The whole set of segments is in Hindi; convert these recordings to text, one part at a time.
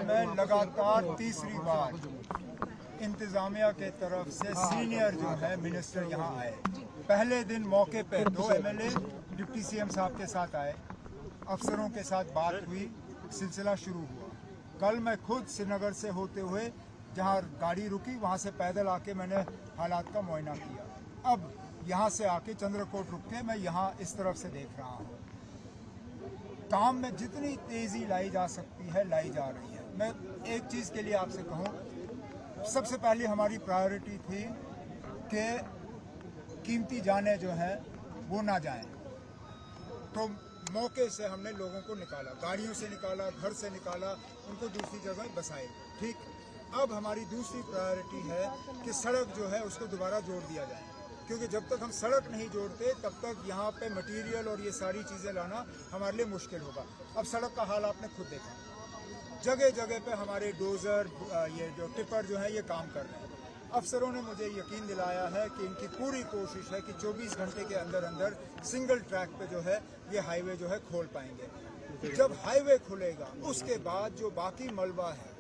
में लगातार तीसरी बार इंतजामिया के तरफ से सीनियर जो है मिनिस्टर यहाँ आए। पहले दिन मौके पे 2 एमएलए डिप्टी सीएम साहब के साथ आए, अफसरों के साथ बात हुई, सिलसिला शुरू हुआ। कल मैं खुद श्रीनगर से होते हुए जहाँ गाड़ी रुकी वहाँ से पैदल आके मैंने हालात का मुआयना किया। अब यहाँ से आके चंद्रकोट रुक के मैं यहाँ इस तरफ से देख रहा हूँ। काम में जितनी तेज़ी लाई जा सकती है लाई जा रही है। मैं एक चीज़ के लिए आपसे कहूँ, सबसे पहले हमारी प्रायोरिटी थी कि कीमती जानें जो हैं वो ना जाएं। तो मौके से हमने लोगों को निकाला, गाड़ियों से निकाला, घर से निकाला, उनको दूसरी जगह बसाए। ठीक, अब हमारी दूसरी प्रायोरिटी है कि सड़क जो है उसको दोबारा जोड़ दिया जाए, क्योंकि जब तक हम सड़क नहीं जोड़ते तब तक यहाँ पे मटेरियल और ये सारी चीज़ें लाना हमारे लिए मुश्किल होगा। अब सड़क का हाल आपने खुद देखा, जगह जगह पे हमारे डोजर ये जो टिपर जो है ये काम कर रहे हैं। अफसरों ने मुझे यकीन दिलाया है कि इनकी पूरी कोशिश है कि 24 घंटे के अंदर अंदर सिंगल ट्रैक पे जो है ये हाईवे जो है खोल पाएंगे। जब हाईवे खुलेगा उसके बाद जो बाकी मलबा है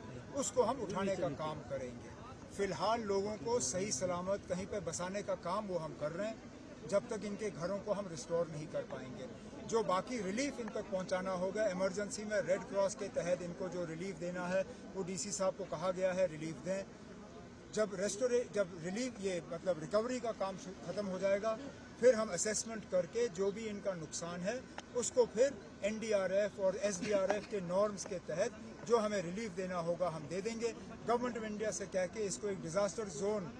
उसको हम उठाने का काम करेंगे। फिलहाल लोगों को सही सलामत कहीं पे बसाने का काम वो हम कर रहे हैं, जब तक इनके घरों को हम रिस्टोर नहीं कर पाएंगे। जो बाकी रिलीफ इन तक पहुंचाना होगा, इमरजेंसी में रेड क्रॉस के तहत इनको जो रिलीफ देना है वो डीसी साहब को कहा गया है रिलीफ दें। जब रिलीफ ये मतलब रिकवरी का काम ख़त्म हो जाएगा फिर हम असेसमेंट करके जो भी इनका नुकसान है उसको फिर एनडीआरएफ और एसडीआरएफ के नॉर्म्स के तहत जो हमें रिलीफ देना होगा हम दे देंगे। गवर्नमेंट ऑफ इंडिया से कह के इसको एक डिज़ास्टर जोन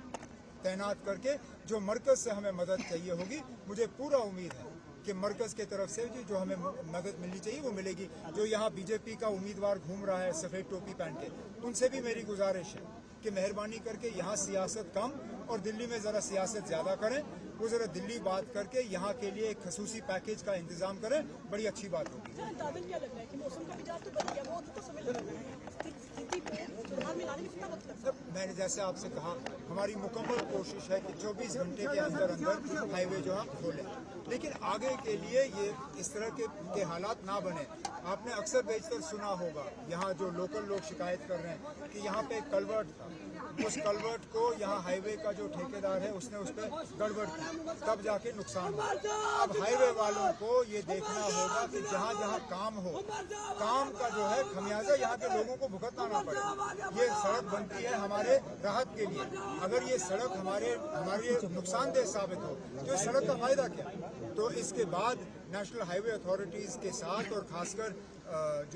तैनात करके जो मरकज़ से हमें मदद चाहिए होगी, मुझे पूरा उम्मीद है कि मरकज़ के तरफ से जो हमें मदद मिलनी चाहिए वो मिलेगी। जो यहाँ बीजेपी का उम्मीदवार घूम रहा है सफ़ेद टोपी पहन के, उनसे भी मेरी गुजारिश है कि मेहरबानी करके यहाँ सियासत कम और दिल्ली में ज़रा सियासत ज़्यादा करें। वो ज़रा दिल्ली बात करके यहाँ के लिए एक खसूसी पैकेज का इंतज़ाम करें, बड़ी अच्छी बात होगी। क्या लग रहा है कि मौसम का मिजाज तो बदल गया, बहुत तो समय लग रहा है स्थिति को सुधार में लाने में कितना वक्त लगता है? मैंने जैसे आपसे कहा, हमारी मुकम्मल कोशिश है कि 24 घंटे के अंदर अंदर हाईवे जो है खोलें, लेकिन आगे के लिए ये इस तरह के हालात ना बने। आपने अक्सर बेशतर सुना होगा, यहाँ जो लोकल लोग शिकायत कर रहे हैं कि यहाँ पे एक कलवर्ट था, उस कलवर्ट को यहाँ हाईवे का जो ठेकेदार है उसने उस पर गड़बड़ की, तब जाके नुकसान हुआ। अब हाईवे वालों को ये देखना होगा कि जहाँ जहाँ काम हो, काम का जो है खमियाजा यहाँ के लोगों को भुगतना ना पड़े। ये सड़क बनती है हमारे राहत के लिए, अगर ये सड़क हमारे नुकसानदेह साबित हो तो इस सड़क का फायदा क्या? तो इसके बाद नेशनल हाईवे अथॉरिटीज़ के साथ और खासकर